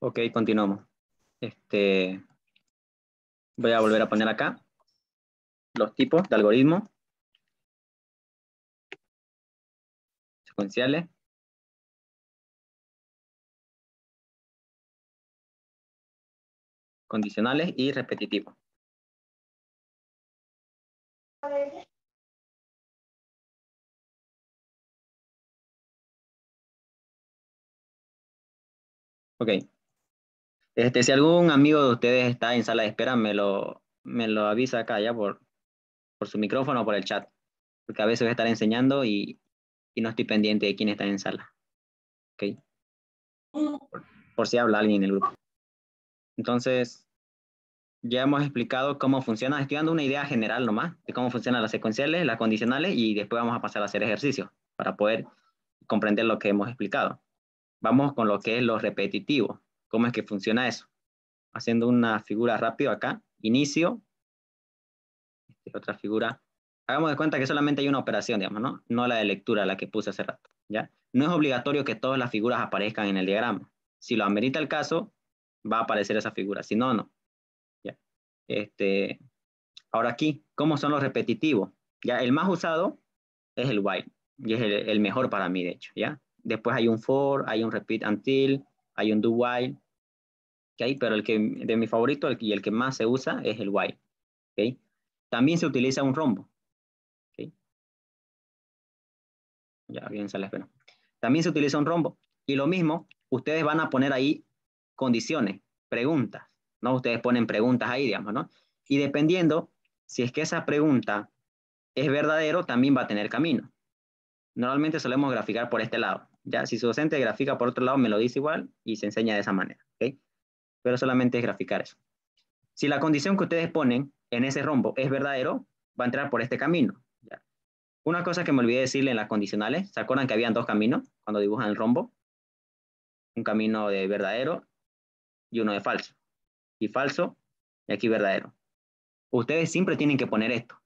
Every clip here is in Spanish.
Ok, continuamos. Voy a volver a poner acá los tipos de algoritmo secuenciales. Condicionales y repetitivos. Ok. Si algún amigo de ustedes está en sala de espera, me lo avisa acá ya por su micrófono o por el chat. Porque a veces voy a estar enseñando y no estoy pendiente de quién está en sala. Ok. Por si habla alguien en el grupo. Entonces, ya hemos explicado cómo funciona. Estoy dando una idea general nomás de cómo funcionan las secuenciales, las condicionales, y después vamos a pasar a hacer ejercicios para poder comprender lo que hemos explicado. Vamos con lo que es lo repetitivo. ¿Cómo es que funciona eso? Haciendo una figura rápido acá. Inicio. Otra figura. Hagamos de cuenta que solamente hay una operación, digamos, ¿no? No la de lectura, la que puse hace rato, ¿ya? No es obligatorio que todas las figuras aparezcan en el diagrama. Si lo amerita el caso, va a aparecer esa figura. Si no, no. ¿Ya? Ahora aquí, ¿cómo son los repetitivos? Ya, el más usado es el while. Y es el mejor para mí, de hecho, ¿ya? Después hay un for, hay un repeat until, hay un do while, ¿ok? Pero de mi favorito y el que más se usa es el while, ¿ok? También se utiliza un rombo, ¿ok? Ya, bien, se la espera. También se utiliza un rombo. Y lo mismo, ustedes van a poner ahí condiciones, preguntas, ¿no? Ustedes ponen preguntas ahí, digamos, ¿no? Y dependiendo, si es que esa pregunta es verdadero, también va a tener camino. Normalmente solemos graficar por este lado. Ya, si su docente grafica por otro lado, me lo dice igual y se enseña de esa manera, ¿ok? Pero solamente es graficar eso. Si la condición que ustedes ponen en ese rombo es verdadero, va a entrar por este camino. ¿Ya? Una cosa que me olvidé decirle en las condicionales, ¿se acuerdan que habían dos caminos cuando dibujan el rombo? Un camino de verdadero y uno de falso. Y falso, y aquí verdadero. Ustedes siempre tienen que poner esto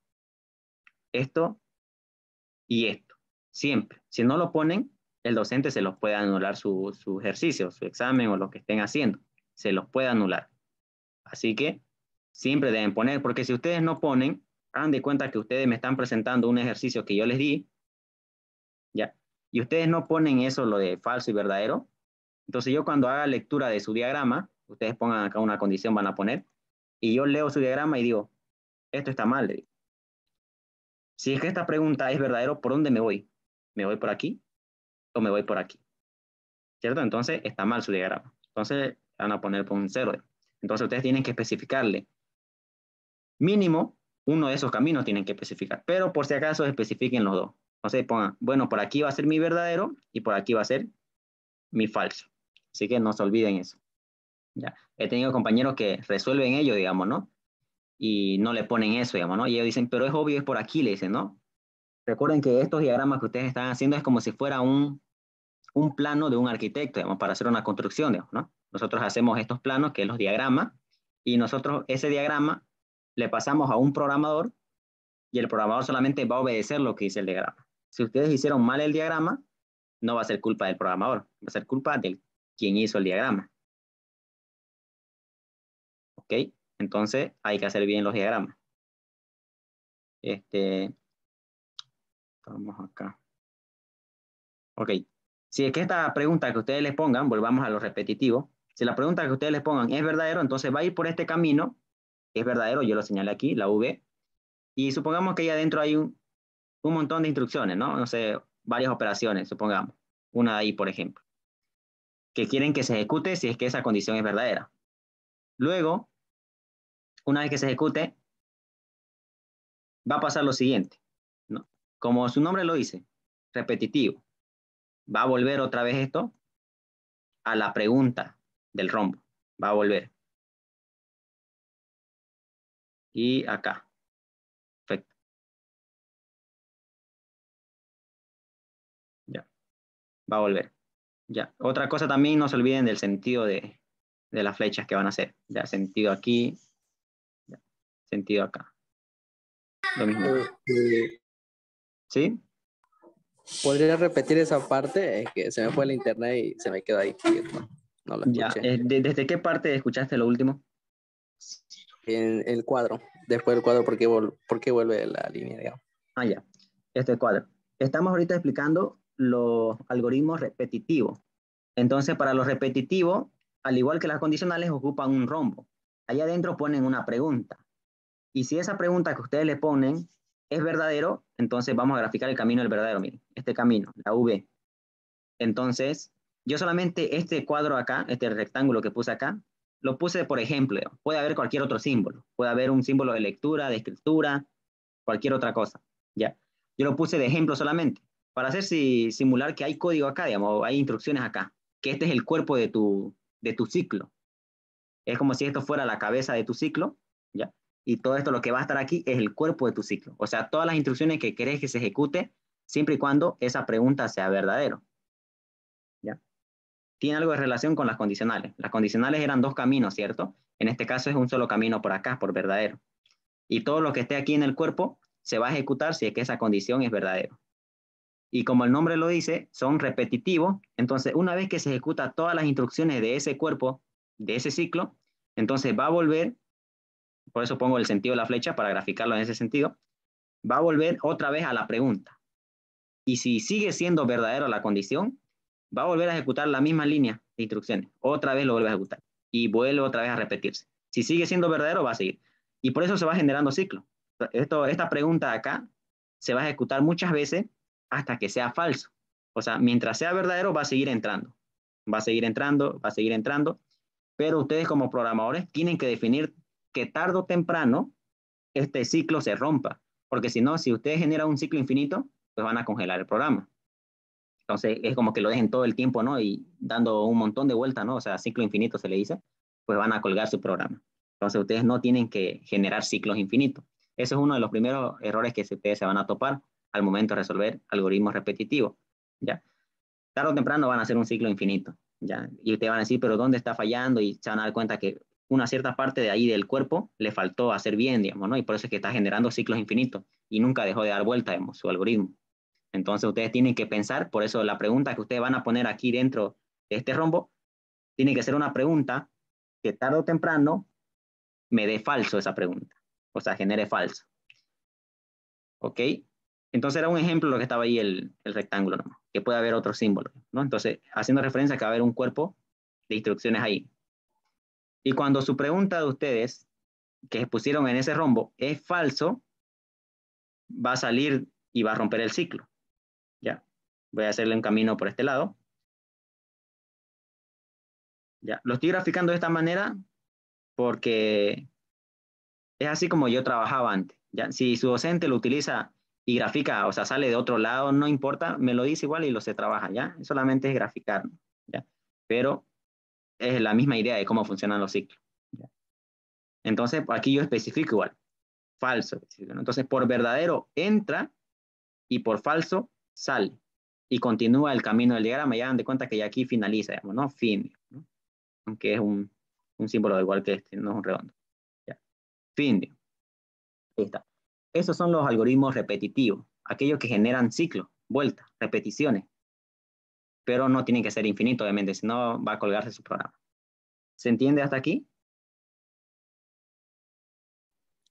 y esto. Siempre. Si no lo ponen, el docente se los puede anular su ejercicio, su examen o lo que estén haciendo. Se los puede anular. Así que siempre deben poner, porque si ustedes no ponen, hagan de cuenta que ustedes me están presentando un ejercicio que yo les di, ¿ya? Y ustedes no ponen eso, lo de falso y verdadero. Entonces yo cuando haga lectura de su diagrama, ustedes pongan acá una condición, van a poner, y yo leo su diagrama y digo, esto está mal. Le digo. Si es que esta pregunta es verdadero, ¿por dónde me voy? ¿Me voy por aquí o me voy por aquí? ¿Cierto? Entonces está mal su diagrama. Entonces van a poner por un 0. Entonces ustedes tienen que especificarle mínimo uno de esos caminos tienen que especificar, pero por si acaso especifiquen los dos. Entonces pongan, bueno, por aquí va a ser mi verdadero y por aquí va a ser mi falso. Así que no se olviden eso. ¿Ya? He tenido compañeros que resuelven ello, digamos, ¿no? Y no le ponen eso, digamos, ¿no? Y ellos dicen, pero es obvio, es por aquí, le dicen, ¿no? Recuerden que estos diagramas que ustedes están haciendo es como si fuera un plano de un arquitecto, digamos, para hacer una construcción, digamos, ¿no? Nosotros hacemos estos planos, que es los diagramas, y nosotros ese diagrama le pasamos a un programador y el programador solamente va a obedecer lo que dice el diagrama. Si ustedes hicieron mal el diagrama, no va a ser culpa del programador, va a ser culpa de quien hizo el diagrama. ¿Ok? Entonces hay que hacer bien los diagramas. Vamos acá. Ok. Si es que esta pregunta que ustedes les pongan, volvamos a lo repetitivo, si la pregunta que ustedes les pongan es verdadero, entonces va a ir por este camino, es verdadero, yo lo señalé aquí, la V, y supongamos que ahí adentro hay un montón de instrucciones, ¿no? No sé, varias operaciones, supongamos, una de ahí, por ejemplo, que quieren que se ejecute si es que esa condición es verdadera. Luego, una vez que se ejecute, va a pasar lo siguiente, ¿no? Como su nombre lo dice, repetitivo, va a volver otra vez esto a la pregunta del rombo, va a volver. Y acá, perfecto. Ya, va a volver. Ya, otra cosa también, no se olviden del sentido de las flechas que van a hacer. Ya, sentido aquí, ya, sentido acá. Lo mismo. ¿Sí? ¿Podría repetir esa parte? Es que se me fue el internet y se me quedó ahí. no lo Ya, escuché. ¿desde qué parte escuchaste lo último? En el cuadro, después del cuadro, por qué vuelve la línea, digamos? Ah, ya, este cuadro. Estamos ahorita explicando los algoritmos repetitivos. Entonces, para los repetitivos, al igual que las condicionales, ocupan un rombo. Allá adentro ponen una pregunta. Y si esa pregunta que ustedes le ponen es verdadero, entonces vamos a graficar el camino del verdadero. Miren, este camino, la V. Entonces, yo solamente este cuadro acá, este rectángulo que puse acá, lo puse por ejemplo. Puede haber cualquier otro símbolo. Puede haber un símbolo de lectura, de escritura, cualquier otra cosa. ¿Ya? Yo lo puse de ejemplo solamente para hacer simular que hay código acá, digamos, hay instrucciones acá, que este es el cuerpo de tu ciclo. Es como si esto fuera la cabeza de tu ciclo, ¿ya? Y todo esto lo que va a estar aquí es el cuerpo de tu ciclo. O sea, todas las instrucciones que querés que se ejecute, siempre y cuando esa pregunta sea verdadero, ¿ya? Tiene algo de relación con las condicionales. Las condicionales eran dos caminos, ¿cierto? En este caso es un solo camino por acá, por verdadero. Y todo lo que esté aquí en el cuerpo se va a ejecutar si es que esa condición es verdadero. Y como el nombre lo dice, son repetitivos. Entonces, una vez que se ejecuta todas las instrucciones de ese cuerpo, de ese ciclo, entonces va a volver, por eso pongo el sentido de la flecha para graficarlo en ese sentido, va a volver otra vez a la pregunta. Y si sigue siendo verdadera la condición, va a volver a ejecutar la misma línea de instrucciones. Otra vez lo vuelve a ejecutar y vuelve otra vez a repetirse. Si sigue siendo verdadero, va a seguir. Y por eso se va generando ciclo. Esta pregunta acá se va a ejecutar muchas veces hasta que sea falso. O sea, mientras sea verdadero, va a seguir entrando. Va a seguir entrando, va a seguir entrando. Pero ustedes como programadores tienen que definir que tarde o temprano este ciclo se rompa. Porque si no, si ustedes generan un ciclo infinito, pues van a congelar el programa. Entonces es como que lo dejen todo el tiempo, ¿no? Y dando un montón de vueltas, ¿no? O sea, ciclo infinito se le dice, pues van a colgar su programa. Entonces ustedes no tienen que generar ciclos infinitos. Eso es uno de los primeros errores que ustedes se van a topar al momento de resolver algoritmos repetitivos, ¿ya? Tarde o temprano van a hacer un ciclo infinito, ¿ya? Y ustedes van a decir, pero ¿dónde está fallando? Y se van a dar cuenta que una cierta parte de ahí del cuerpo le faltó hacer bien, digamos, ¿no? Y por eso es que está generando ciclos infinitos y nunca dejó de dar vuelta, digamos, su algoritmo. Entonces ustedes tienen que pensar, por eso la pregunta que ustedes van a poner aquí dentro de este rombo, tiene que ser una pregunta que tarde o temprano me dé falso esa pregunta, o sea, genere falso. ¿Ok? Entonces era un ejemplo lo que estaba ahí el rectángulo, ¿no? Que puede haber otro símbolo, ¿no? Entonces, haciendo referencia a que va a haber un cuerpo de instrucciones ahí. Y cuando su pregunta de ustedes que pusieron en ese rombo es falso, va a salir y va a romper el ciclo. ¿Ya? Voy a hacerle un camino por este lado. ¿Ya? Lo estoy graficando de esta manera porque es así como yo trabajaba antes. ¿Ya? Si su docente lo utiliza y grafica, o sea, sale de otro lado, no importa, me lo dice igual y lo se trabaja, ¿ya? Solamente es graficar, ¿ya? Pero es la misma idea de cómo funcionan los ciclos. ¿Ya? Entonces, aquí yo especifico igual, falso. ¿No? Entonces, por verdadero entra y por falso sale. Y continúa el camino del diagrama, ya dan de cuenta que ya aquí finaliza, digamos, ¿no? Fin, ¿no? Aunque es un símbolo igual que este, no es un redondo. ¿Ya? Fin, digamos. Ahí está. Esos son los algoritmos repetitivos, aquellos que generan ciclos, vueltas, repeticiones, pero no tienen que ser infinitos, obviamente, si no va a colgarse su programa. ¿Se entiende hasta aquí?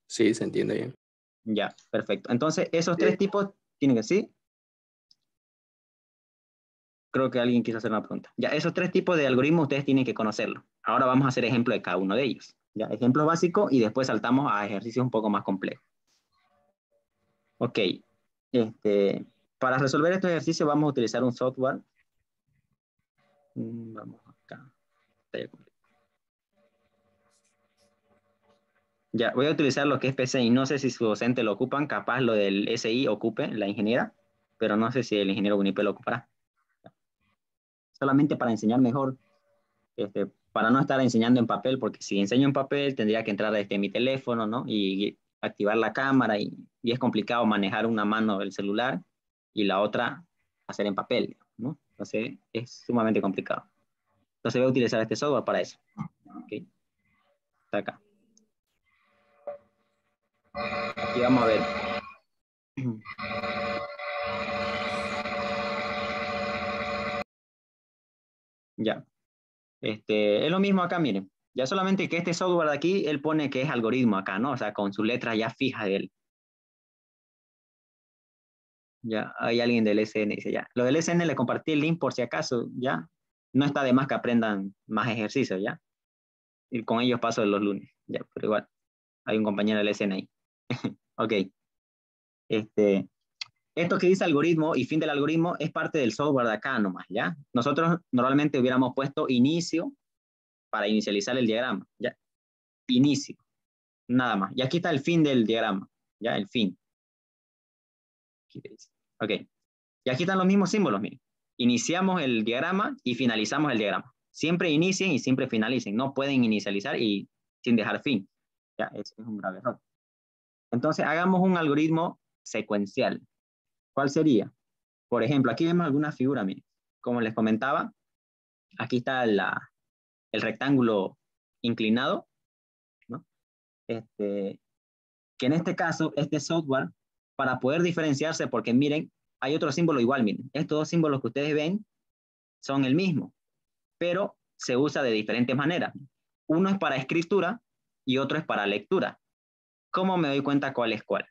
Sí, se entiende bien. Ya, perfecto. Entonces, esos tres Sí. tipos tienen que sí. Creo que alguien quiso hacer una pregunta. Ya, esos tres tipos de algoritmos ustedes tienen que conocerlos. Ahora vamos a hacer ejemplo de cada uno de ellos. Ya, ejemplo básico y después saltamos a ejercicios un poco más complejos. Ok. Este, para resolver estos ejercicios vamos a utilizar un software. Vamos acá. Ya, voy a utilizar lo que es PCI. No sé si su docente lo ocupan, capaz lo del SI ocupe, la ingeniera, pero no sé si el ingeniero Bunipe lo ocupará. Solamente para enseñar mejor, para no estar enseñando en papel, porque si enseño en papel tendría que entrar desde mi teléfono, ¿no? Y activar la cámara y es complicado manejar una mano el celular y la otra hacer en papel, ¿no? Entonces es sumamente complicado. Entonces voy a utilizar este software para eso. ¿Ok? Está acá. Aquí vamos a ver. Ya. Es lo mismo acá, miren. Ya solamente que este software de aquí, él pone que es algoritmo acá, ¿no? O sea, con sus letras ya fijas de él. Ya, hay alguien del SN, dice ya. Lo del SN le compartí el link por si acaso, ya. No está de más que aprendan más ejercicios, ya. Y con ellos paso los lunes, ya, pero igual. Hay un compañero del SN ahí. Ok. Este, esto que dice algoritmo y fin del algoritmo es parte del software de acá nomás, ¿ya? Nosotros normalmente hubiéramos puesto inicio para inicializar el diagrama, ¿ya? Inicio, nada más. Y aquí está el fin del diagrama, ¿ya? El fin. Ok. Y aquí están los mismos símbolos, miren. Iniciamos el diagrama y finalizamos el diagrama. Siempre inicien y siempre finalicen. No pueden inicializar y sin dejar fin. Ya, ese es un grave error. Entonces, hagamos un algoritmo secuencial. ¿Cuál sería? Por ejemplo, aquí vemos alguna figura, miren. Como les comentaba, aquí está el rectángulo inclinado, ¿no? Que en este caso, este software, para poder diferenciarse, porque miren, hay otro símbolo igual, miren. Estos dos símbolos que ustedes ven son el mismo, pero se usa de diferentes maneras. Uno es para escritura y otro es para lectura. ¿Cómo me doy cuenta cuál es cuál?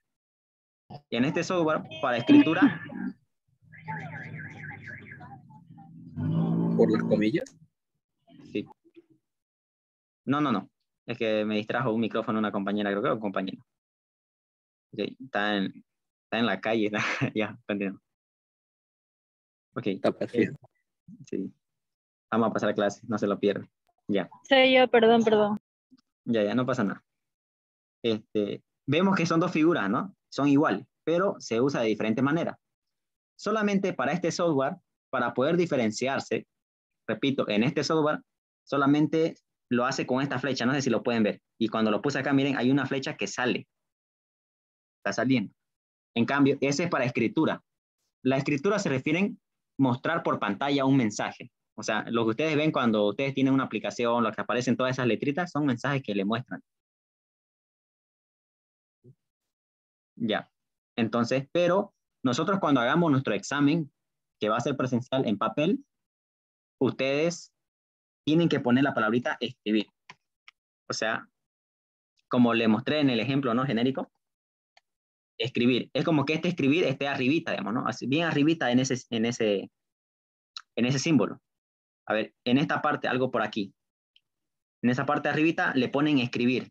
Y en este software, para escritura, Por las comillas. sí. No, no, no. Es que me distrajo un micrófono una compañera, creo que era un compañero. Okay. Está en la calle. Ya, continúo. Ok. Está perfecto. Sí. Vamos a pasar a clase, no se lo pierdan. Ya, Sí, yo, perdón, perdón. ya, no pasa nada. Vemos que son dos figuras, ¿no? Son iguales, pero se usa de diferente manera. Solamente para este software, para poder diferenciarse, repito, en este software, solamente lo hace con esta flecha, no sé si lo pueden ver. Y cuando lo puse acá, miren, hay una flecha que sale, está saliendo. En cambio, ese es para escritura. La escritura se refiere a mostrar por pantalla un mensaje. O sea, lo que ustedes ven cuando ustedes tienen una aplicación, lo que aparecen todas esas letritas, son mensajes que le muestran. Ya. Entonces, pero nosotros cuando hagamos nuestro examen, que va a ser presencial en papel, ustedes tienen que poner la palabrita escribir. O sea, como le mostré en el ejemplo, ¿no? Genérico, escribir. Es como que este escribir esté arribita, digamos, ¿no? Así, bien arribita en ese símbolo. A ver, en esta parte, algo por aquí. En esa parte de arribita le ponen escribir,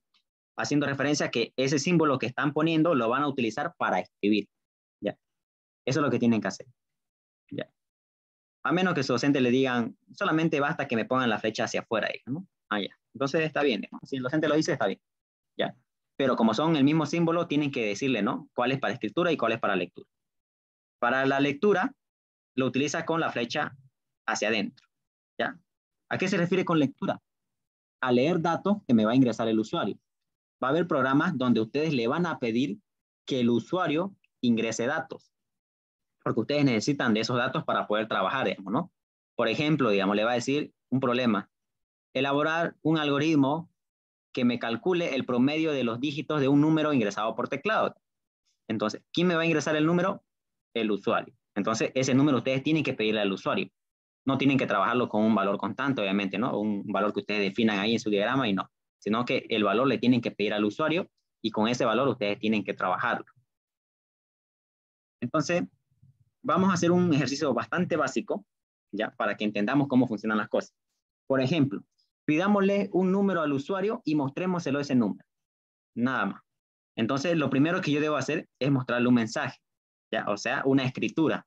haciendo referencia a que ese símbolo que están poniendo lo van a utilizar para escribir. ¿Ya? Eso es lo que tienen que hacer. ¿Ya? A menos que su docente le digan, solamente basta que me pongan la flecha hacia afuera, ¿no? Ah, ya. Entonces está bien, ¿no? Si el docente lo dice, está bien. ¿Ya? Pero como son el mismo símbolo, tienen que decirle, ¿no? Cuál es para escritura y cuál es para lectura. Para la lectura, lo utiliza con la flecha hacia adentro. ¿Ya? ¿A qué se refiere con lectura? A leer datos que me va a ingresar el usuario. Va a haber programas donde ustedes le van a pedir que el usuario ingrese datos, porque ustedes necesitan de esos datos para poder trabajar, digamos, ¿no? Por ejemplo, digamos, le va a decir un problema, elaborar un algoritmo que me calcule el promedio de los dígitos de un número ingresado por teclado. Entonces, ¿quién me va a ingresar el número? El usuario. Entonces, ese número ustedes tienen que pedirle al usuario. No tienen que trabajarlo con un valor constante, obviamente, ¿no? Un valor que ustedes definan ahí en su diagrama y no, sino que el valor le tienen que pedir al usuario y con ese valor ustedes tienen que trabajarlo. Entonces, vamos a hacer un ejercicio bastante básico, ya, para que entendamos cómo funcionan las cosas. Por ejemplo, pidámosle un número al usuario y mostrémoselo ese número. Nada más. Entonces, lo primero que yo debo hacer es mostrarle un mensaje, ¿ya? O sea, una escritura.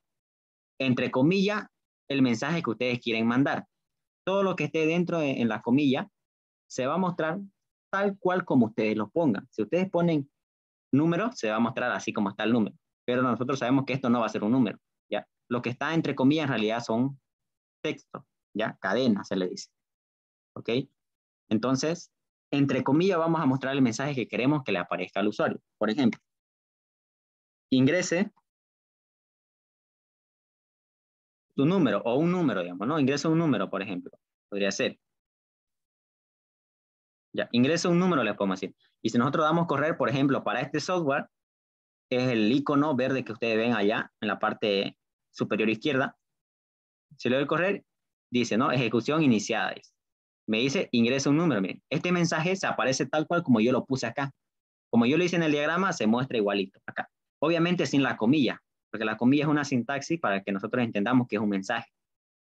Entre comillas, el mensaje que ustedes quieren mandar. Todo lo que esté dentro en la comilla se va a mostrar tal cual como ustedes lo pongan. Si ustedes ponen número, se va a mostrar así como está el número. Pero nosotros sabemos que esto no va a ser un número, ¿ya? Lo que está entre comillas en realidad son textos, ¿ya? Cadenas se le dice, ¿ok? Entonces, entre comillas vamos a mostrar el mensaje que queremos que le aparezca al usuario. Por ejemplo, ingrese tu número o un número, digamos, ¿no? Ingresa un número, por ejemplo. Podría ser. Ya, ingresa un número, le podemos decir. Y si nosotros damos correr, por ejemplo, para este software, es el icono verde que ustedes ven allá en la parte superior izquierda. Si le doy correr, dice, ¿no? Ejecución iniciada. Dice. Me dice, ingresa un número. Miren, este mensaje se aparece tal cual como yo lo puse acá. Como yo lo hice en el diagrama, se muestra igualito acá. Obviamente sin la comilla, porque la comilla es una sintaxis para que nosotros entendamos que es un mensaje.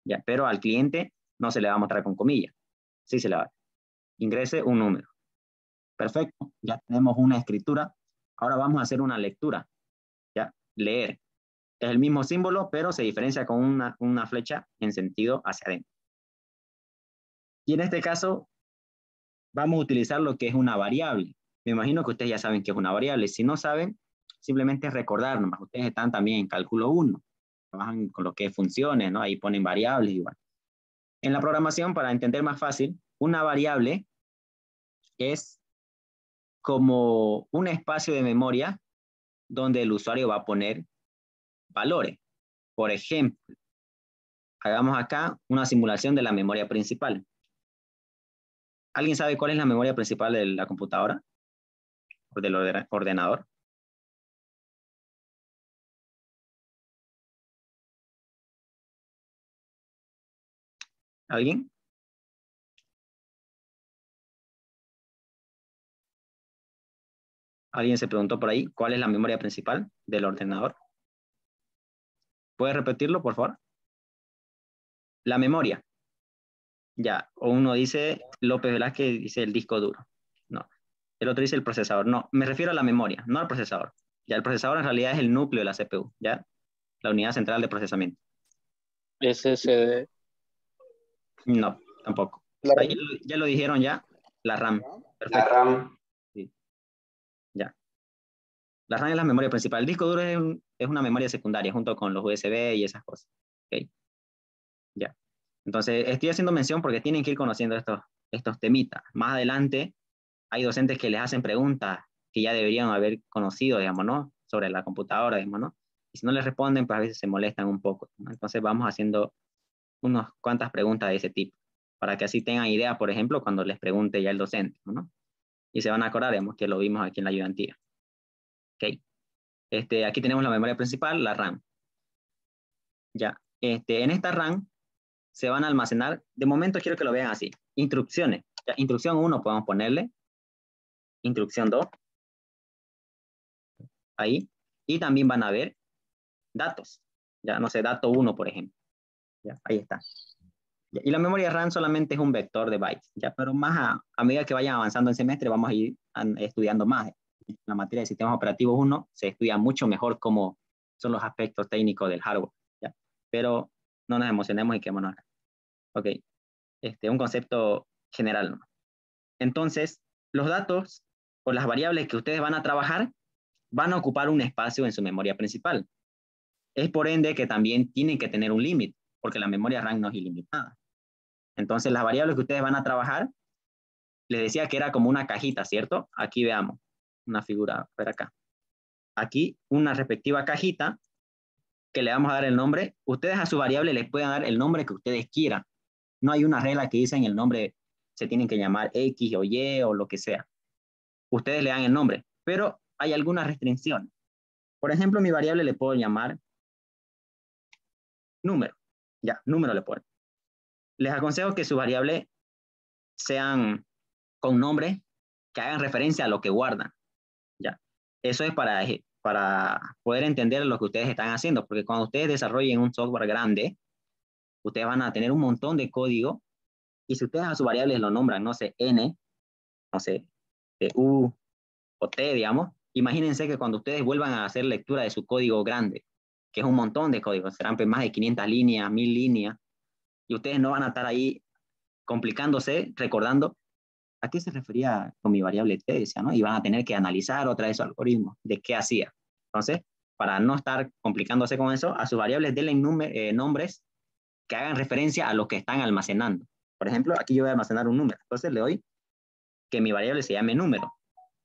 ¿Ya? Pero al cliente no se le va a mostrar con comillas. Sí se le va. Ingrese un número. Perfecto, ya tenemos una escritura. Ahora vamos a hacer una lectura. ¿Ya? Leer. Es el mismo símbolo, pero se diferencia con una flecha en sentido hacia adentro. Y en este caso, vamos a utilizar lo que es una variable. Me imagino que ustedes ya saben que es una variable. Si no saben, simplemente recordar nomás. Ustedes están también en cálculo 1. Trabajan con lo que es funciones, ¿no? Ahí ponen variables igual. En la programación, para entender más fácil, una variable es como un espacio de memoria donde el usuario va a poner valores. Por ejemplo, hagamos acá una simulación de la memoria principal. ¿Alguien sabe cuál es la memoria principal de la computadora o del ordenador? ¿Alguien? ¿Alguien se preguntó por ahí cuál es la memoria principal del ordenador? ¿Puede repetirlo, por favor? La memoria. Ya, o uno dice, López Velázquez dice el disco duro. No, el otro dice el procesador. No, me refiero a la memoria, no al procesador. Ya, el procesador en realidad es el núcleo de la CPU, ¿ya? La unidad central de procesamiento. SSD. No, tampoco. La Ahí RAM. ya lo dijeron ya, la RAM. La Perfecto. RAM. Sí, ya. La RAM es la memoria principal. El disco duro es una memoria secundaria junto con los USB y esas cosas. ¿Ok? Ya. Entonces, estoy haciendo mención porque tienen que ir conociendo estos temitas. Más adelante hay docentes que les hacen preguntas que ya deberían haber conocido, digamos, ¿no? Sobre la computadora, digamos, ¿no? Y si no les responden, pues a veces se molestan un poco, ¿no? Entonces vamos haciendo unas cuantas preguntas de ese tipo, para que así tengan idea, por ejemplo, cuando les pregunte ya el docente, ¿no? Y se van a acordar, digamos, que lo vimos aquí en la ayudantía. ¿Ok? Aquí tenemos la memoria principal, la RAM. Ya. En esta RAM se van a almacenar, de momento quiero que lo vean así, instrucciones. Ya, instrucción 1 podemos ponerle, instrucción 2, ahí, y también van a ver datos. Ya, no sé, dato 1, por ejemplo. Ya, ahí está. Ya, y la memoria RAM solamente es un vector de bytes, ya, pero más a medida que vayan avanzando en semestre vamos a ir estudiando más. En la materia de sistemas operativos 1 se estudia mucho mejor cómo son los aspectos técnicos del hardware, ya. Pero no nos emocionemos y quedémonos acá. Ok, un concepto general, ¿no? Entonces, los datos o las variables que ustedes van a trabajar van a ocupar un espacio en su memoria principal. Es por ende que también tienen que tener un límite, porque la memoria RAM no es ilimitada. Entonces, las variables que ustedes van a trabajar, les decía que era como una cajita, ¿cierto? Aquí veamos una figura, a ver acá. Aquí una respectiva cajita que le vamos a dar el nombre. Ustedes a su variable les pueden dar el nombre que ustedes quieran. No hay una regla que dicen el nombre se tienen que llamar X o Y o lo que sea. Ustedes le dan el nombre, pero hay algunas restricciones. Por ejemplo, mi variable le puedo llamar número. Ya, número le puedo. Les aconsejo que su variable sean con nombres que hagan referencia a lo que guardan. ¿Ya? Eso es para poder entender lo que ustedes están haciendo, porque cuando ustedes desarrollen un software grande, ustedes van a tener un montón de código y si ustedes a sus variables lo nombran, no sé, n, no sé, u o t, digamos, imagínense que cuando ustedes vuelvan a hacer lectura de su código grande, que es un montón de códigos, serán más de 500 líneas, 1000 líneas, y ustedes no van a estar ahí complicándose, recordando a qué se refería con mi variable t, decía, ¿no? Y van a tener que analizar otra vez su algoritmo, de qué hacía. Entonces, para no estar complicándose con eso, a sus variables denle nombres que hagan referencia a lo que están almacenando. Por ejemplo, aquí yo voy a almacenar un número. Entonces le doy que mi variable se llame número.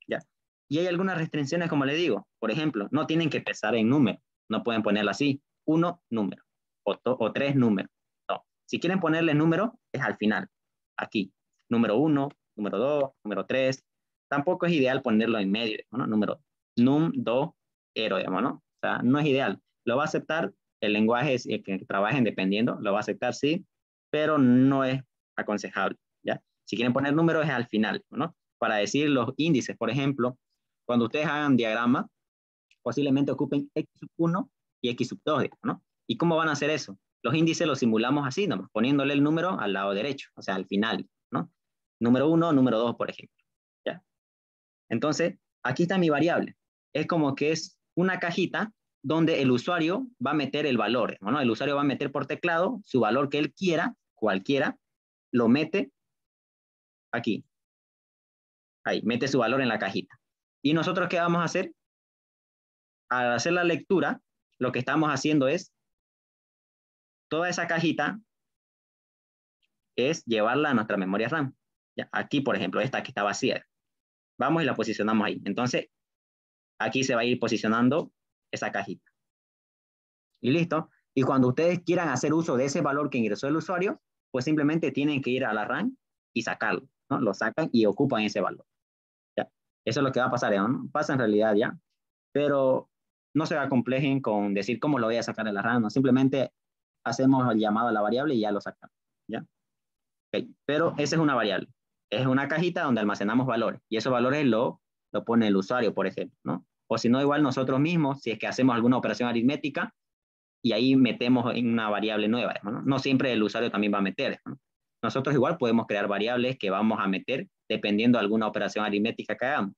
¿Ya? Y hay algunas restricciones, como le digo. Por ejemplo, no tienen que empezar en número. No pueden ponerlo así. 1, número. O 3, número. No. Si quieren ponerle número, es al final. Aquí. Número 1, número 2, número 3. Tampoco es ideal ponerlo en medio, ¿no? Número num, do, ero, digamos, ¿no? O sea, no es ideal. Lo va a aceptar el lenguaje que trabajen dependiendo, lo va a aceptar, sí, pero no es aconsejable, ¿ya? Si quieren poner números es al final, ¿no? Para decir los índices, por ejemplo, cuando ustedes hagan diagrama, posiblemente ocupen x1 y x2, ¿no? ¿Y cómo van a hacer eso? Los índices los simulamos así, ¿no? Poniéndole el número al lado derecho, o sea, al final, ¿no? Número 1, número 2, por ejemplo. ¿Ya? Entonces, aquí está mi variable. Es como que es una cajita donde el usuario va a meter el valor, ¿no? El usuario va a meter por teclado su valor que él quiera, cualquiera, lo mete aquí. Ahí, mete su valor en la cajita. ¿Y nosotros qué vamos a hacer? Al hacer la lectura, lo que estamos haciendo es, toda esa cajita es llevarla a nuestra memoria RAM. ¿Ya? Aquí, por ejemplo, esta que está vacía. Vamos y la posicionamos ahí. Entonces, aquí se va a ir posicionando esa cajita. Y listo. Y cuando ustedes quieran hacer uso de ese valor que ingresó el usuario, pues simplemente tienen que ir a la RAM y sacarlo, ¿no? Lo sacan y ocupan ese valor. ¿Ya? Eso es lo que va a pasar, ¿no? Pasa en realidad ya. Pero no se acomplejen con decir cómo lo voy a sacar de la RAM, ¿no? Simplemente hacemos el llamado a la variable y ya lo sacamos, ¿ya? Okay. Pero esa es una variable. Es una cajita donde almacenamos valores y esos valores lo pone el usuario, por ejemplo, ¿no? O si no, igual nosotros mismos, si es que hacemos alguna operación aritmética y ahí metemos en una variable nueva, ¿no? No siempre el usuario también va a meter, ¿no? Nosotros igual podemos crear variables que vamos a meter dependiendo de alguna operación aritmética que hagamos.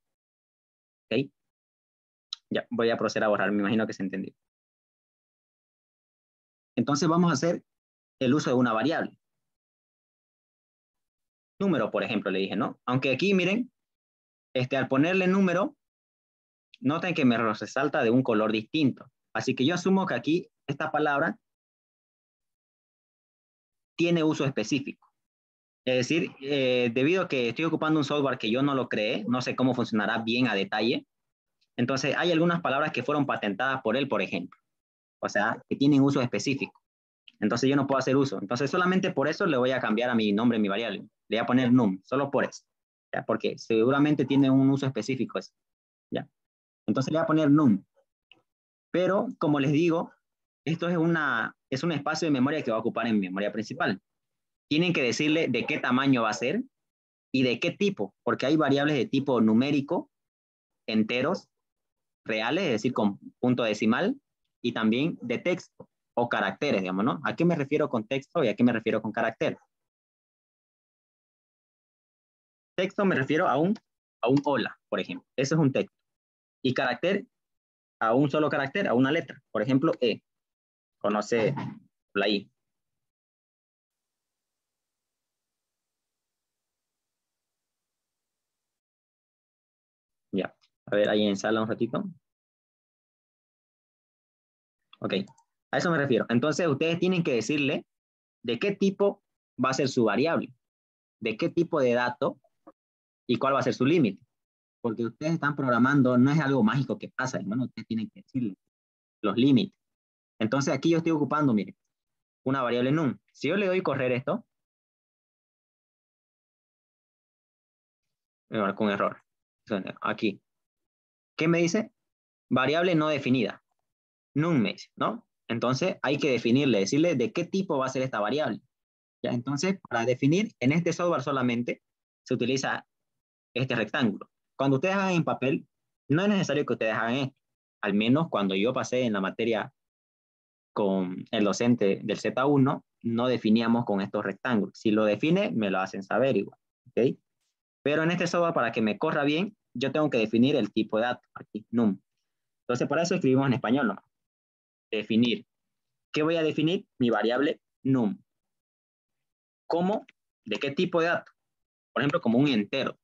¿Ok? Ya, voy a proceder a borrar, me imagino que se entendió. Entonces vamos a hacer el uso de una variable. Número, por ejemplo, le dije, ¿no? Aunque aquí, miren, al ponerle número, noten que me resalta de un color distinto. Así que yo asumo que aquí esta palabra tiene uso específico. Es decir, debido a que estoy ocupando un software que yo no lo creé, no sé cómo funcionará bien a detalle, entonces hay algunas palabras que fueron patentadas por él, por ejemplo. O sea, que tienen uso específico. Entonces yo no puedo hacer uso. Entonces solamente por eso le voy a cambiar a mi nombre, mi variable. Le voy a poner num, solo por eso. ¿Ya? Porque seguramente tiene un uso específico eso. ¿Ya? Entonces le voy a poner num. Pero como les digo, esto es un espacio de memoria que va a ocupar en memoria principal. Tienen que decirle de qué tamaño va a ser y de qué tipo, porque hay variables de tipo numérico, enteros, reales, es decir, con punto decimal, y también de texto o caracteres, digamos, ¿no? ¿A qué me refiero con texto y a qué me refiero con carácter? Texto me refiero a un hola, por ejemplo. Eso es un texto. Y carácter, a un solo carácter, a una letra. Por ejemplo, E. Conoce la I. Ya. A ver, ahí en sala un ratito. Ok. A eso me refiero. Entonces, ustedes tienen que decirle de qué tipo va a ser su variable, de qué tipo de dato y cuál va a ser su límite. Porque ustedes están programando, no es algo mágico que pasa, hermano. Ustedes tienen que decirle los límites. Entonces, aquí yo estoy ocupando, mire, una variable num. Si yo le doy correr esto, me marcó un error. Aquí. ¿Qué me dice? Variable no definida. Num me dice, ¿no? Entonces hay que definirle, decirle de qué tipo va a ser esta variable. ¿Ya? Entonces, para definir en este software solamente se utiliza este rectángulo. Cuando ustedes hagan en papel, no es necesario que ustedes hagan esto. Al menos cuando yo pasé en la materia con el docente del Z1, no definíamos con estos rectángulos. Si lo define, me lo hacen saber igual. ¿Ok? Pero en este software, para que me corra bien, yo tengo que definir el tipo de dato, aquí, num. Entonces, para eso escribimos en español, ¿no? Definir. ¿Qué voy a definir? Mi variable num. ¿Cómo? ¿De qué tipo de dato? Por ejemplo, como un entero.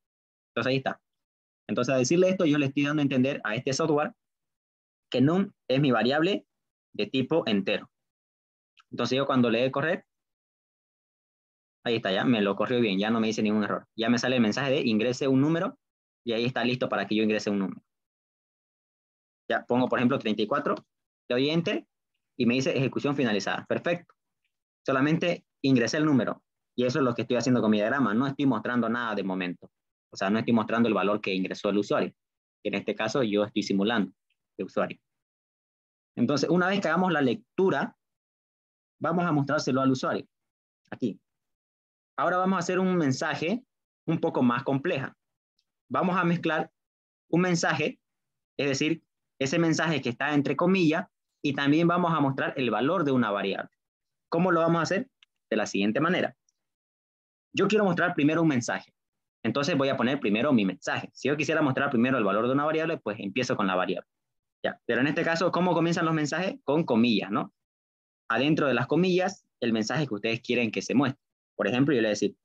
Entonces, ahí está. Entonces, a decirle esto, yo le estoy dando a entender a este software que num es mi variable de tipo entero. Entonces, yo cuando le dé correr, ahí está, ya me lo corrió bien, ya no me dice ningún error. Ya me sale el mensaje de ingrese un número y ahí está listo para que yo ingrese un número. Ya pongo, por ejemplo, 34, le doy enter y me dice ejecución finalizada. Perfecto. Solamente ingresé el número y eso es lo que estoy haciendo con mi diagrama. No estoy mostrando nada de momento. O sea, no estoy mostrando el valor que ingresó el usuario. En este caso, yo estoy simulando el usuario. Entonces, una vez que hagamos la lectura, vamos a mostrárselo al usuario. Aquí. Ahora vamos a hacer un mensaje un poco más compleja. Vamos a mezclar un mensaje, es decir, ese mensaje que está entre comillas, y también vamos a mostrar el valor de una variable. ¿Cómo lo vamos a hacer? De la siguiente manera. Yo quiero mostrar primero un mensaje. Entonces voy a poner primero mi mensaje. Si yo quisiera mostrar primero el valor de una variable, pues empiezo con la variable. ¿Ya? Pero en este caso, ¿cómo comienzan los mensajes? Con comillas, ¿no? Adentro de las comillas, el mensaje que ustedes quieren que se muestre. Por ejemplo, yo le voy a decir,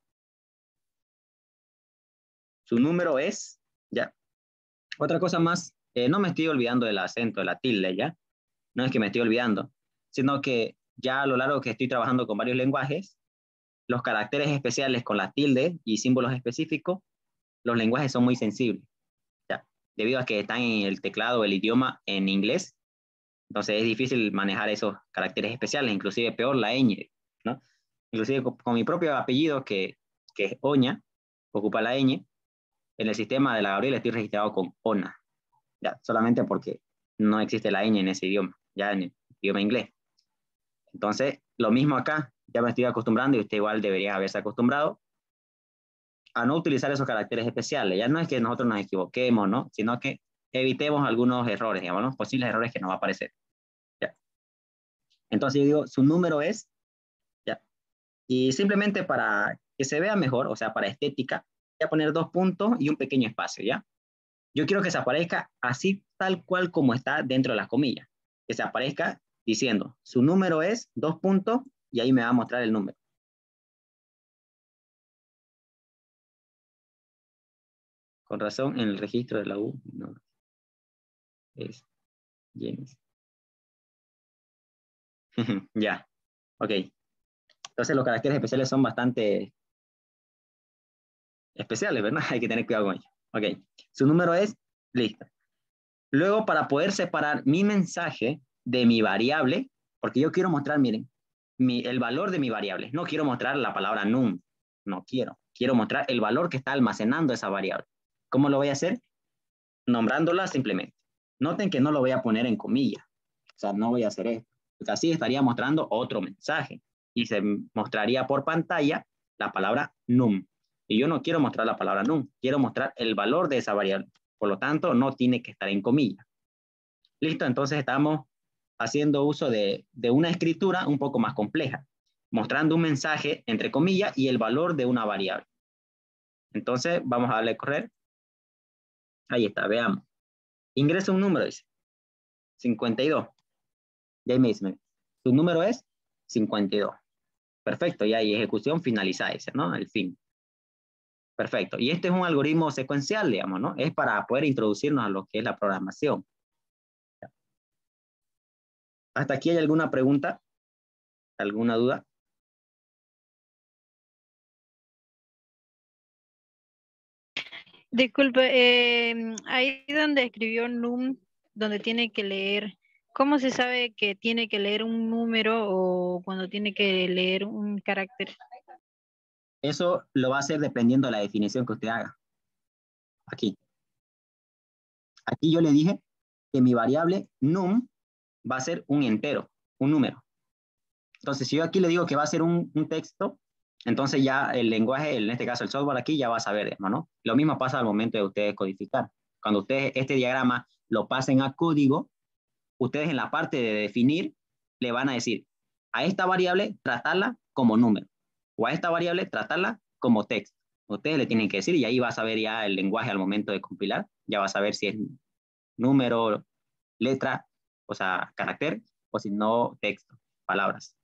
su número es, ¿ya? Otra cosa más, no me estoy olvidando del acento, de la tilde, ¿ya? No es que me estoy olvidando, sino que ya a lo largo que estoy trabajando con varios lenguajes, los caracteres especiales con la tilde y símbolos específicos, los lenguajes son muy sensibles, ¿ya? Debido a que están en el teclado, el idioma en inglés, entonces es difícil manejar esos caracteres especiales, inclusive peor la ñ, ¿no? Inclusive con mi propio apellido, que es Oña, ocupa la ñ, en el sistema de la Gabriela estoy registrado con ONA, ya, solamente porque no existe la ñ en ese idioma, ya en el idioma inglés. Entonces, lo mismo acá, ya me estoy acostumbrando y usted igual debería haberse acostumbrado a no utilizar esos caracteres especiales. Ya no es que nosotros nos equivoquemos, ¿no? Sino que evitemos algunos errores, digamos, ¿no? Posibles errores que nos va a aparecer. ¿Ya? Entonces yo digo, su número es, ¿ya? Y simplemente para que se vea mejor, o sea, para estética, voy a poner 2 puntos y un pequeño espacio, ¿ya? Yo quiero que se aparezca así tal cual como está dentro de las comillas. Que se aparezca diciendo, su número es 2 puntos y ahí me va a mostrar el número. Con razón, en el registro de la U, no, es James. Ya, ok. Entonces los caracteres especiales son bastante especiales, ¿verdad? Hay que tener cuidado con ellos. Ok, su número es, listo. Luego, para poder separar mi mensaje de mi variable, porque yo quiero mostrar, miren, el valor de mi variable. No quiero mostrar la palabra num, no quiero. Quiero mostrar el valor que está almacenando esa variable. ¿Cómo lo voy a hacer? Nombrándola simplemente. Noten que no lo voy a poner en comillas. O sea, no voy a hacer esto. Porque así estaría mostrando otro mensaje. Y se mostraría por pantalla la palabra num. Y yo no quiero mostrar la palabra num. Quiero mostrar el valor de esa variable. Por lo tanto, no tiene que estar en comillas. Listo, entonces estamos haciendo uso de una escritura un poco más compleja, mostrando un mensaje entre comillas y el valor de una variable. Entonces, vamos a darle a correr. Ahí está, veamos. Ingresa un número, dice. 52. Ya ahí me dice, su número es 52. Perfecto, ya hay ejecución finalizada, dice, ¿no? El fin. Perfecto. Y este es un algoritmo secuencial, digamos, ¿no? Es para poder introducirnos a lo que es la programación. ¿Hasta aquí hay alguna pregunta? ¿Alguna duda? Disculpe, ahí donde escribió num, donde tiene que leer, ¿cómo se sabe que tiene que leer un número o cuando tiene que leer un carácter? Eso lo va a hacer dependiendo de la definición que usted haga. Aquí. Aquí yo le dije que mi variable num va a ser un entero, un número. Entonces, si yo aquí le digo que va a ser un texto, entonces ya el lenguaje, en este caso el software aquí, ya va a saber, ¿no? Lo mismo pasa al momento de ustedes codificar. Cuando ustedes este diagrama lo pasen a código, ustedes en la parte de definir le van a decir a esta variable tratarla como número o a esta variable tratarla como texto. Ustedes le tienen que decir y ahí va a saber ya el lenguaje al momento de compilar, ya va a saber si es número, letra, o sea, carácter, o si no, texto, palabras.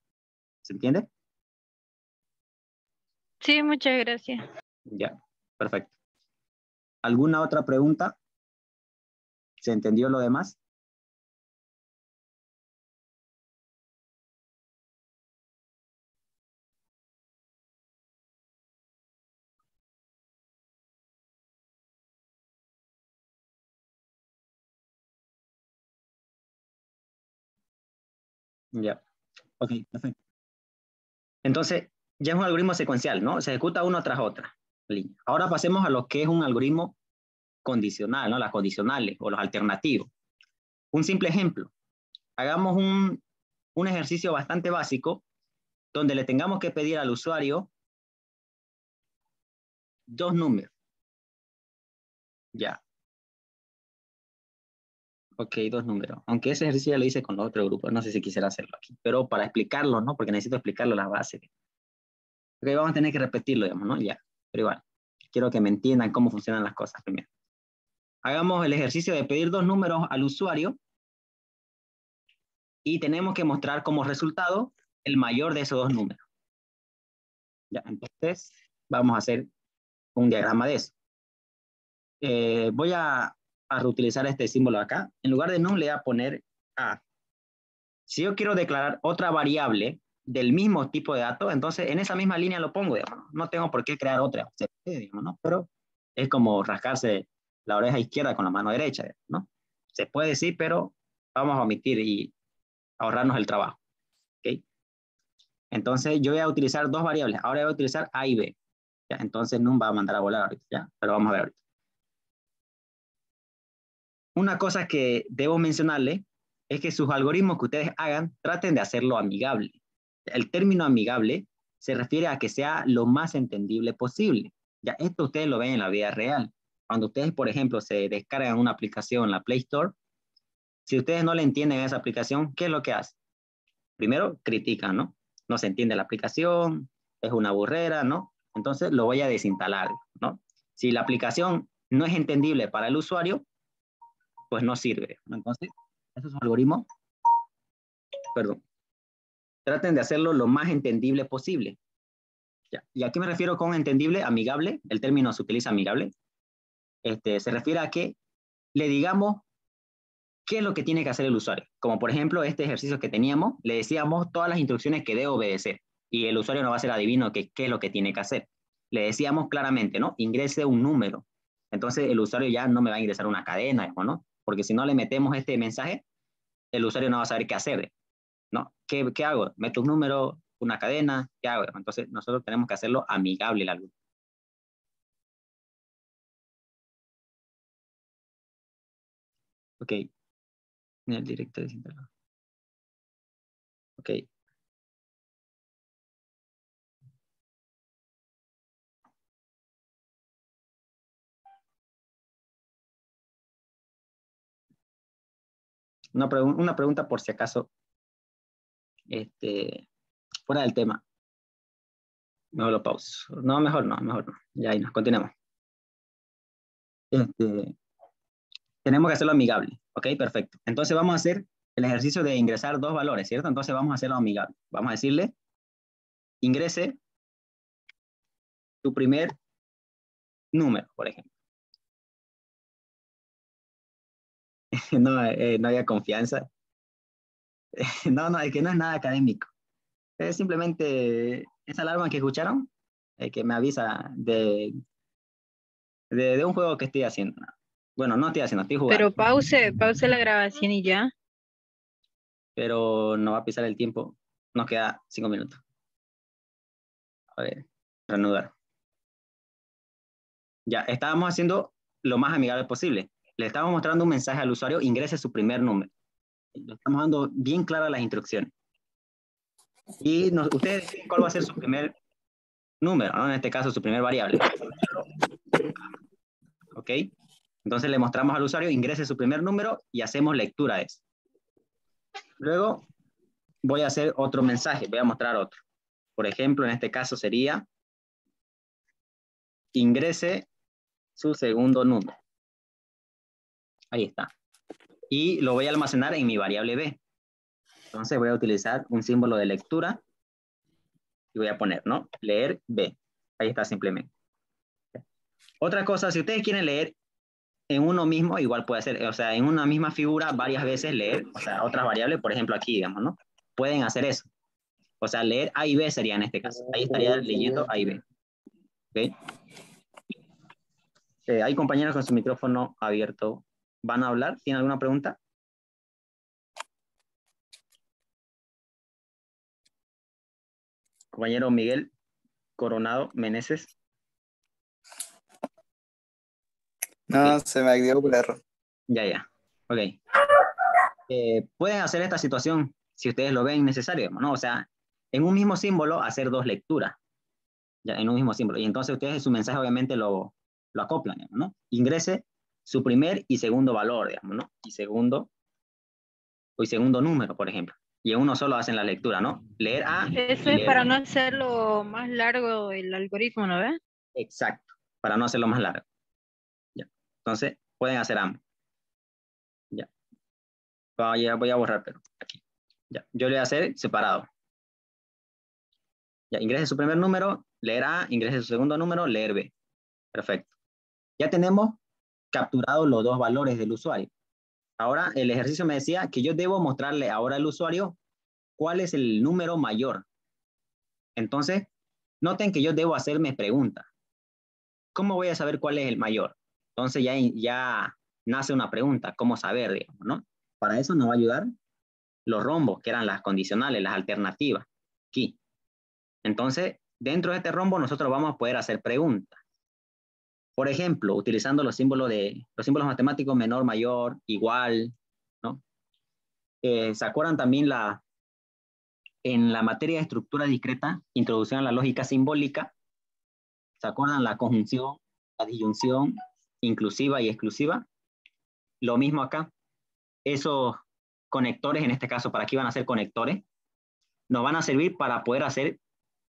¿Se entiende? Sí, muchas gracias. Ya, perfecto. ¿Alguna otra pregunta? ¿Se entendió lo demás? Ya, ok, perfecto. Entonces, ya es un algoritmo secuencial, ¿no? Se ejecuta uno tras otra línea. Ahora pasemos a lo que es un algoritmo condicional, ¿no? Las condicionales o los alternativos. Un simple ejemplo. Hagamos un ejercicio bastante básico donde le tengamos que pedir al usuario dos números. Ya. Ok, dos números. Aunque ese ejercicio ya lo hice con otro grupo. No sé si quisiera hacerlo aquí. Pero para explicarlo, ¿no? Porque necesito explicarlo las bases. Ok, vamos a tener que repetirlo, digamos, ¿no? Ya. Pero igual. Quiero que me entiendan cómo funcionan las cosas primero. Hagamos el ejercicio de pedir dos números al usuario y tenemos que mostrar como resultado el mayor de esos dos números. Ya, entonces vamos a hacer un diagrama de eso. Voy a reutilizar este símbolo acá. En lugar de num le voy a poner a. Si yo quiero declarar otra variable del mismo tipo de dato, entonces en esa misma línea lo pongo, digamos. No tengo por qué crear otra, digamos, ¿no? Pero es como rascarse la oreja izquierda con la mano derecha, ¿no? Se puede decir, pero vamos a omitir y ahorrarnos el trabajo. ¿Ok? Entonces yo voy a utilizar dos variables. Ahora voy a utilizar A y B. ¿Ya? Entonces num va a mandar a volar ahorita, ¿ya? Pero vamos a ver ahorita. Una cosa que debo mencionarle es que sus algoritmos que ustedes hagan, traten de hacerlo amigable. El término amigable se refiere a que sea lo más entendible posible. Ya esto ustedes lo ven en la vida real. Cuando ustedes, por ejemplo, se descargan una aplicación en la Play Store, si ustedes no le entienden a esa aplicación, ¿qué es lo que hacen? Primero, critican, ¿no? No se entiende la aplicación, es una burrera, ¿no? Entonces lo voy a desinstalar, ¿no? Si la aplicación no es entendible para el usuario, pues no sirve, ¿no? Entonces, esos algoritmos, perdón, traten de hacerlo lo más entendible posible. ¿Ya? ¿Y a qué me refiero con entendible? Amigable, el término se utiliza amigable. Se refiere a que le digamos qué es lo que tiene que hacer el usuario. Como por ejemplo, este ejercicio que teníamos, le decíamos todas las instrucciones que debe obedecer y el usuario no va a ser adivino qué es lo que tiene que hacer. Le decíamos claramente, ¿no? Ingrese un número. Entonces el usuario ya no me va a ingresar una cadena, ¿no? Porque si no le metemos este mensaje, el usuario no va a saber qué hacer, ¿no? ¿Qué hago? Meto un número, una cadena, ¿qué hago? Entonces nosotros tenemos que hacerlo amigable el algoritmo. Ok. En el directorio desinstalado. Ok. Una pregunta por si acaso, fuera del tema. Mejor lo pauso. No, mejor no, mejor no. Ya ahí nos continuamos. Tenemos que hacerlo amigable. Ok, perfecto. Entonces vamos a hacer el ejercicio de ingresar dos valores, ¿cierto? Entonces vamos a hacerlo amigable. Vamos a decirle, ingrese tu primer número, por ejemplo. No, no había confianza. No, es que no es nada académico. Es simplemente esa alarma que escucharon, que me avisa de un juego que estoy haciendo. Bueno, no estoy haciendo, estoy jugando. Pero pause la grabación y ya. Pero no va a pisar el tiempo. Nos queda 5 minutos. A ver, reanudar. Ya, estábamos haciendo lo más amigable posible. Le estamos mostrando un mensaje al usuario, ingrese su primer número. Le estamos dando bien claras las instrucciones. Y ustedes deciden cuál va a ser su primer número, ¿no? En este caso, su primer variable. ¿Ok? Entonces le mostramos al usuario, ingrese su primer número y hacemos lectura de eso. Luego voy a hacer otro mensaje, voy a mostrar otro. Por ejemplo, en este caso sería, ingrese su segundo número. Ahí está. Y lo voy a almacenar en mi variable b. Entonces voy a utilizar un símbolo de lectura y voy a poner, ¿no? Leer b. Ahí está simplemente. Otra cosa, si ustedes quieren leer en uno mismo, igual puede ser, o sea, en una misma figura varias veces leer, o sea, otras variables, por ejemplo aquí, digamos, ¿no? Pueden hacer eso. O sea, leer A y B sería en este caso. Ahí estaría leyendo A y B. ¿Ok? Hay compañeros con su micrófono abierto. ¿Van a hablar? ¿Tienen alguna pregunta? Compañero Miguel Coronado Meneses. No, Okay. se me dio por error. Ya. Ok. Pueden hacer esta situación si ustedes lo ven necesario, ¿no? O sea, en un mismo símbolo hacer dos lecturas. ya, en un mismo símbolo. Y entonces ustedes su mensaje obviamente lo acoplan, digamos, ¿no? Ingrese su primer y segundo valor, digamos, ¿no? Y segundo número, por ejemplo. Y en uno solo hacen la lectura, ¿no? Leer A Eso y es leer para B. no hacerlo más largo el algoritmo, ¿no ves? Exacto, para no hacerlo más largo. Ya. Entonces, pueden hacer ambos. Ya. Voy a borrar, pero aquí. Ya. Yo le voy a hacer separado. Ya, ingrese su primer número, leer A, ingrese su segundo número, leer B. Perfecto. Ya tenemos capturado los dos valores del usuario. Ahora el ejercicio me decía que yo debo mostrarle ahora al usuario cuál es el número mayor. Entonces, noten que yo debo hacerme preguntas. ¿Cómo voy a saber cuál es el mayor? Entonces ya nace una pregunta, ¿cómo saber, digamos, ¿no? Para eso nos va a ayudar los rombos, que eran las condicionales, las alternativas, aquí. Entonces, dentro de este rombo nosotros vamos a poder hacer preguntas. Por ejemplo, utilizando los símbolos matemáticos menor, mayor, igual, ¿no? ¿Se acuerdan también en la materia de estructura discreta, introducción a la lógica simbólica? ¿Se acuerdan la conjunción, la disyunción, inclusiva y exclusiva? Lo mismo acá. Esos conectores, en este caso, ¿para qué van a ser conectores? Nos van a servir para poder hacer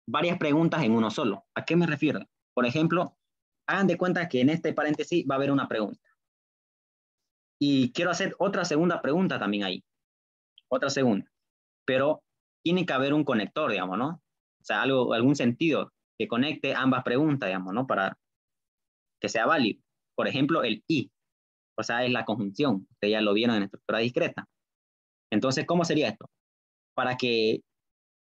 varias preguntas en uno solo. ¿A qué me refiero? Por ejemplo, hagan de cuenta que en este paréntesis va a haber una pregunta. Y quiero hacer otra segunda pregunta también ahí. Otra segunda. Pero tiene que haber un conector, digamos, ¿no? O sea, algún sentido que conecte ambas preguntas, digamos, ¿no? Para que sea válido. Por ejemplo, el y. O sea, es la conjunción. Ustedes ya lo vieron en estructura discreta. Entonces, ¿cómo sería esto? Para que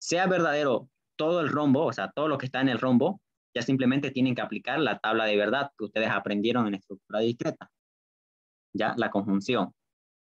sea verdadero todo el rombo, o sea, todo lo que está en el rombo, ya simplemente tienen que aplicar la tabla de verdad que ustedes aprendieron en estructura discreta. Ya, la conjunción.